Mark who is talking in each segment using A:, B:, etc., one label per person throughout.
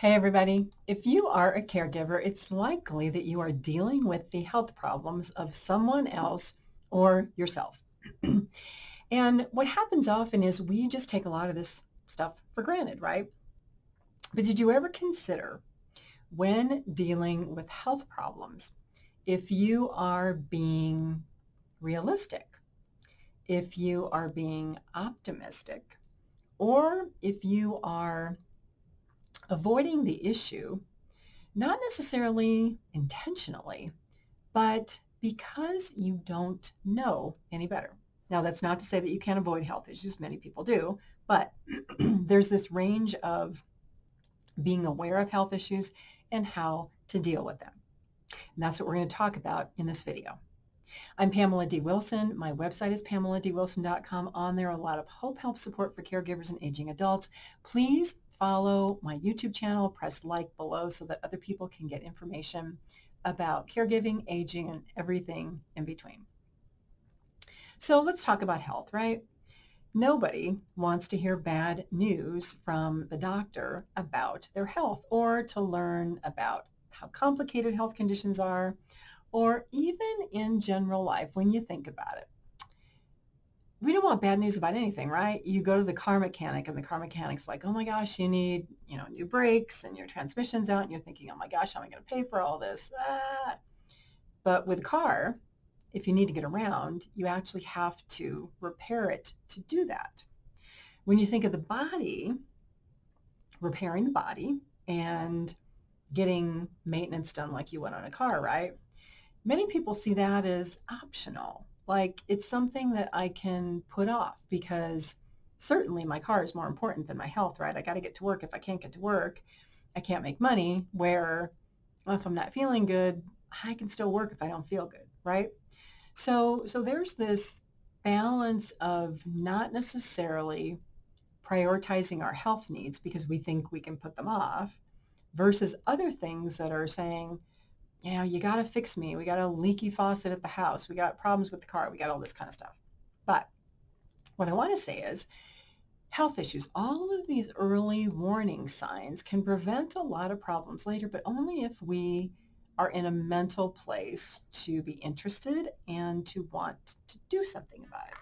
A: Hey everybody, if you are a caregiver, it's likely that you are dealing with the health problems of someone else or yourself. And what happens often is we just take a lot of this stuff for granted, right? But did you ever consider when dealing with health problems, if you are being realistic, if you are being optimistic, or if you are avoiding the issue, not necessarily intentionally, but because you don't know any better. Now, that's not to say that you can't avoid health issues. Many people do, but there's this range of being aware of health issues and how to deal with them. And that's what we're going to talk about in this video. I'm Pamela D. Wilson. My website is PamelaDWilson.com. On there, a lot of hope, help, support for caregivers and aging adults. Please follow my YouTube channel, press like below so that other people can get information about caregiving, aging, and everything in between. So let's talk about health, right? Nobody wants to hear bad news from the doctor about their health or to learn about how complicated health conditions are, or even in general life when you think about it. We don't want bad news about anything, right? You go to the car mechanic and the car mechanic's like, oh my gosh, you need, new brakes and your transmission's out, and you're thinking, oh my gosh, how am I going to pay for all this? But with a car, if you need to get around, you actually have to repair it to do that. When you think of the body, repairing the body and getting maintenance done like you would on a car, right? Many people see that as optional, like it's something that I can put off because certainly my car is more important than my health, right? I got to get to work. If I can't get to work, I can't make money, where well, if I'm not feeling good, I can still work if I don't feel good, right? So there's this balance of not necessarily prioritizing our health needs because we think we can put them off versus other things that are saying, you got to fix me. We got a leaky faucet at the house. We got problems with the car. We got all this kind of stuff. But what I want to say is health issues, all of these early warning signs can prevent a lot of problems later, but only if we are in a mental place to be interested and to want to do something about it.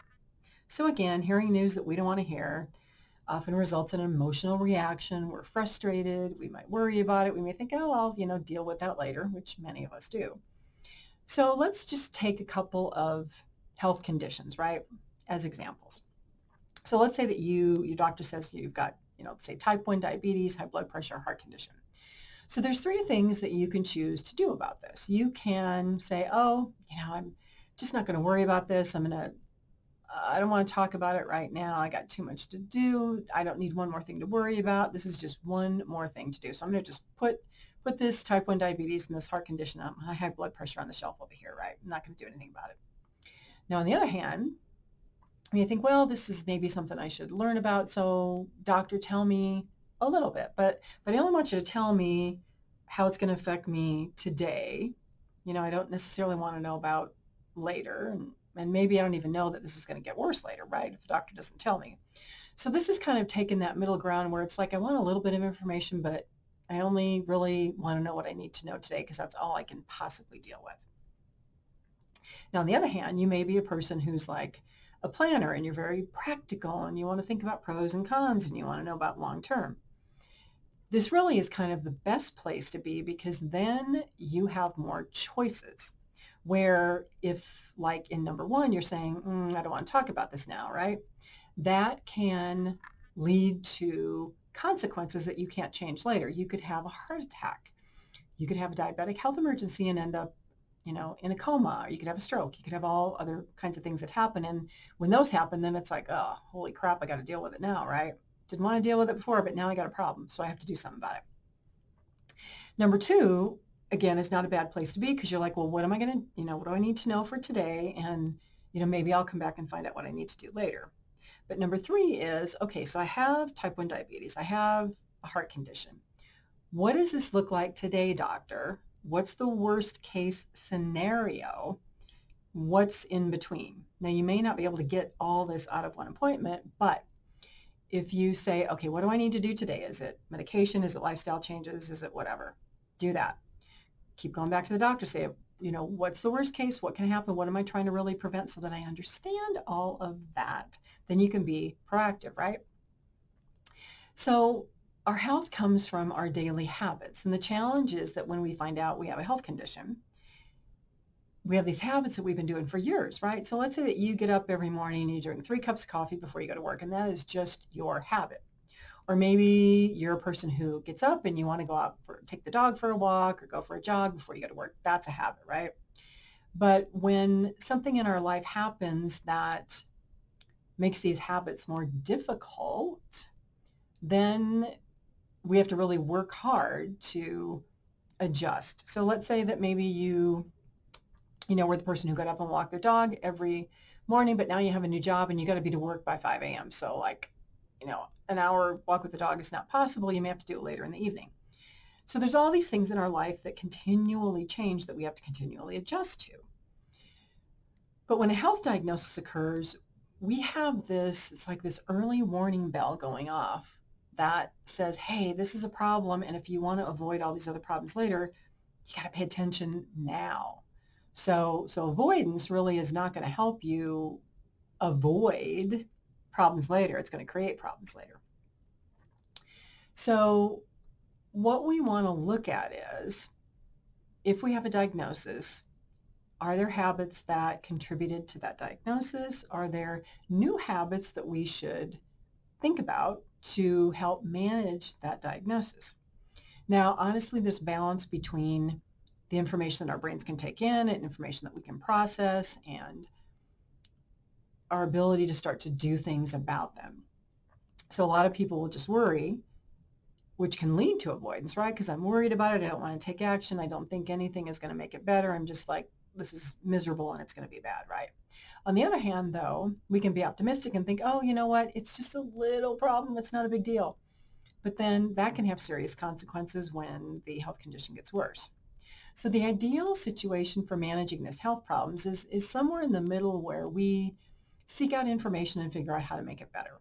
A: So again, hearing news that we don't want to hear often results in an emotional reaction. We're frustrated. We might worry about it. We may think, oh, I'll, deal with that later, which many of us do. So let's just take a couple of health conditions, right, as examples. So let's say that your doctor says you've got, say type 1 diabetes, high blood pressure, heart condition. So there's three things that you can choose to do about this. You can say, oh, I'm just not going to worry about this. I don't want to talk about it right now. I got too much to do. I don't need one more thing to worry about. This is just one more thing to do. So I'm going to just put this type 1 diabetes and this heart condition, high blood pressure on the shelf over here, right? I'm not going to do anything about it. Now, on the other hand, you think, well, this is maybe something I should learn about. So doctor, tell me a little bit, but I only want you to tell me how it's going to affect me today. I don't necessarily want to know about later. And maybe I don't even know that this is going to get worse later, right? If the doctor doesn't tell me. So this is kind of taking that middle ground where it's like, I want a little bit of information, but I only really want to know what I need to know today because that's all I can possibly deal with. Now, on the other hand, you may be a person who's like a planner and you're very practical and you want to think about pros and cons and you want to know about long term. This really is kind of the best place to be because then you have more choices. Where if, like in number one, you're saying, I don't want to talk about this now, right? That can lead to consequences that you can't change later. You could have a heart attack. You could have a diabetic health emergency and end up, in a coma. Or you could have a stroke. You could have all other kinds of things that happen. And when those happen, then it's like, oh, holy crap, I got to deal with it now, right? Didn't want to deal with it before, but now I got a problem. So I have to do something about it. Number two, again, is not a bad place to be because you're like, well, what am I going to, what do I need to know for today? And, maybe I'll come back and find out what I need to do later. But number three is, okay, so I have type 1 diabetes. I have a heart condition. What does this look like today, doctor? What's the worst case scenario? What's in between? Now, you may not be able to get all this out of one appointment, but if you say, okay, what do I need to do today? Is it medication? Is it lifestyle changes? Is it whatever? Do that. Keep going back to the doctor. Say, what's the worst case? What can happen? What am I trying to really prevent so that I understand all of that? Then you can be proactive, right? So our health comes from our daily habits. And the challenge is that when we find out we have a health condition, we have these habits that we've been doing for years, right? So let's say that you get up every morning and you drink 3 cups of coffee before you go to work, and that is just your habit. Or maybe you're a person who gets up and you want to go out take the dog for a walk or go for a jog before you go to work. That's a habit, right? But when something in our life happens that makes these habits more difficult, then we have to really work hard to adjust. So let's say that maybe you were the person who got up and walked their dog every morning, but now you have a new job and you got to be to work by 5 a.m. So an hour walk with the dog is not possible. You may have to do it later in the evening. So there's all these things in our life that continually change that we have to continually adjust to. But when a health diagnosis occurs, we have it's like this early warning bell going off that says, hey, this is a problem. And if you want to avoid all these other problems later, you got to pay attention now. So avoidance really is not going to help you avoid problems later. It's going to create problems later. So what we want to look at is, if we have a diagnosis, are there habits that contributed to that diagnosis? Are there new habits that we should think about to help manage that diagnosis? Now, honestly, this balance between the information that our brains can take in and information that we can process and our ability to start to do things about them. So a lot of people will just worry, which can lead to avoidance, right? Because I'm worried about it. I don't want to take action. I don't think anything is going to make it better. I'm just like, this is miserable and it's going to be bad, right? On the other hand, though, we can be optimistic and think, oh, you know what? It's just a little problem. It's not a big deal. But then that can have serious consequences when the health condition gets worse. So the ideal situation for managing this health problems is somewhere in the middle where we seek out information and figure out how to make it better.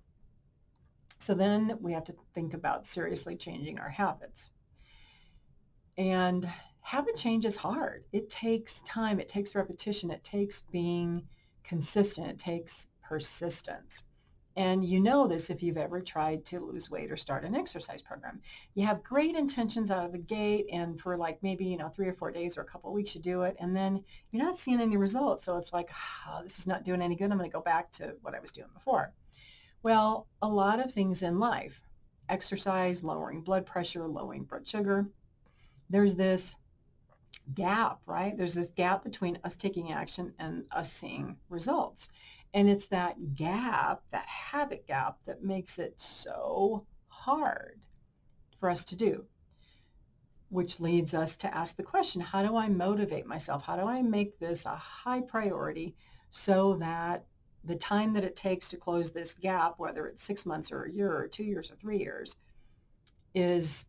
A: So then we have to think about seriously changing our habits. And habit change is hard. It takes time. It takes repetition. It takes being consistent. It takes persistence. And you know this if you've ever tried to lose weight or start an exercise program. You have great intentions out of the gate, and for maybe 3 or 4 days or a couple of weeks you do it, and then you're not seeing any results. So it's like, oh, this is not doing any good. I'm going to go back to what I was doing before. Well, a lot of things in life, exercise, lowering blood pressure, lowering blood sugar, there's this gap, right? There's this gap between us taking action and us seeing results. And it's that gap, that habit gap, that makes it so hard for us to do, which leads us to ask the question, how do I motivate myself? How do I make this a high priority so that the time that it takes to close this gap, whether it's 6 months or a year or 2 years or 3 years, is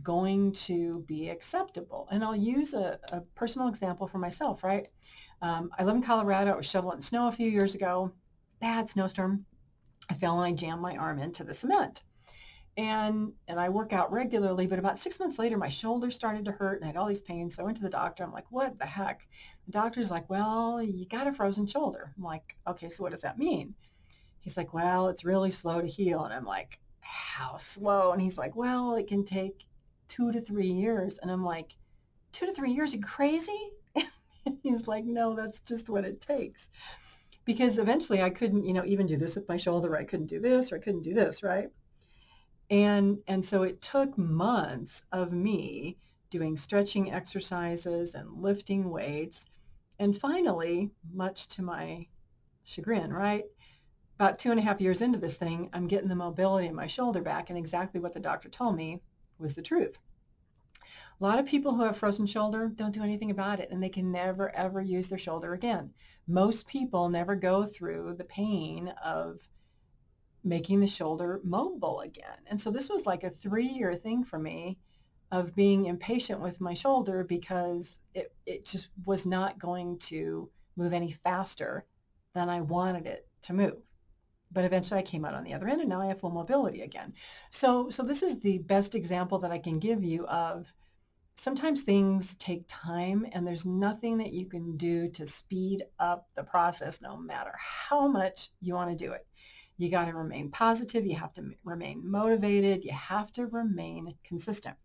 A: going to be acceptable? And I'll use a personal example for myself, right? I live in Colorado. I was shoveling snow a few years ago. Bad snowstorm. I fell and I jammed my arm into the cement. And I work out regularly, but about 6 months later, my shoulder started to hurt and I had all these pains. So I went to the doctor. I'm like, what the heck? The doctor's like, well, you got a frozen shoulder. I'm like, okay, so what does that mean? He's like, well, it's really slow to heal. And I'm like, how slow? And he's like, well, it can take 2 to 3 years. And I'm like, 2 to 3 years? Are you crazy? He's like, no, that's just what it takes. Because eventually I couldn't, even do this with my shoulder. I couldn't do this or I couldn't do this, right? And so it took months of me doing stretching exercises and lifting weights. And finally, much to my chagrin, right? About 2.5 years into this thing, I'm getting the mobility in my shoulder back, and exactly what the doctor told me was the truth. A lot of people who have frozen shoulder don't do anything about it, and they can never, ever use their shoulder again. Most people never go through the pain of making the shoulder mobile again. And so this was like a 3-year thing for me of being impatient with my shoulder because it just was not going to move any faster than I wanted it to move. But eventually I came out on the other end and now I have full mobility again. So this is the best example that I can give you of sometimes things take time and there's nothing that you can do to speed up the process no matter how much you want to do it. You got to remain positive. You have to remain motivated. You have to remain consistent.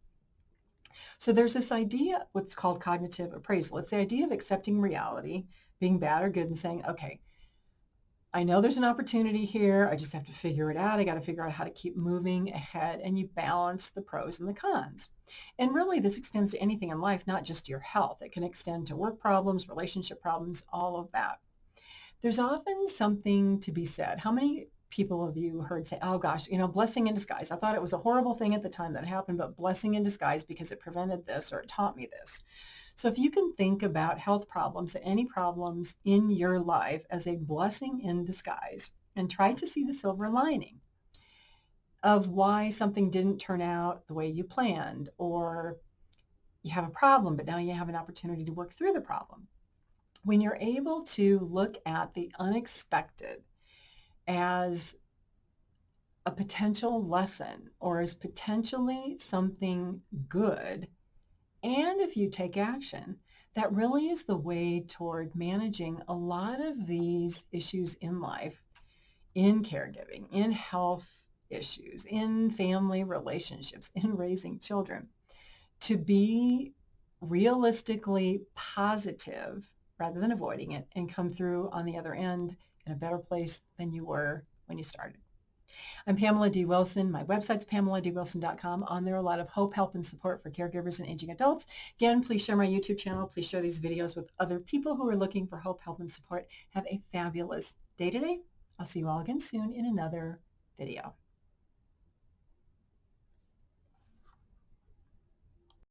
A: So there's this idea, what's called cognitive appraisal. It's the idea of accepting reality, being bad or good, and saying, okay, I know there's an opportunity here. I just have to figure it out. I got to figure out how to keep moving ahead. And you balance the pros and the cons. And really, this extends to anything in life, not just your health. It can extend to work problems, relationship problems, all of that. There's often something to be said. How many people have you heard say, oh gosh, blessing in disguise. I thought it was a horrible thing at the time that happened, but blessing in disguise because it prevented this or it taught me this. So if you can think about health problems, any problems in your life as a blessing in disguise, and try to see the silver lining of why something didn't turn out the way you planned, or you have a problem, but now you have an opportunity to work through the problem. When you're able to look at the unexpected as a potential lesson or as potentially something good, and if you take action, that really is the way toward managing a lot of these issues in life, in caregiving, in health issues, in family relationships, in raising children, to be realistically positive rather than avoiding it and come through on the other end in a better place than you were when you started. I'm Pamela D. Wilson. My website's PamelaDWilson.com. On there, a lot of hope, help, and support for caregivers and aging adults. Again, please share my YouTube channel. Please share these videos with other people who are looking for hope, help, and support. Have a fabulous day today. I'll see you all again soon in another video.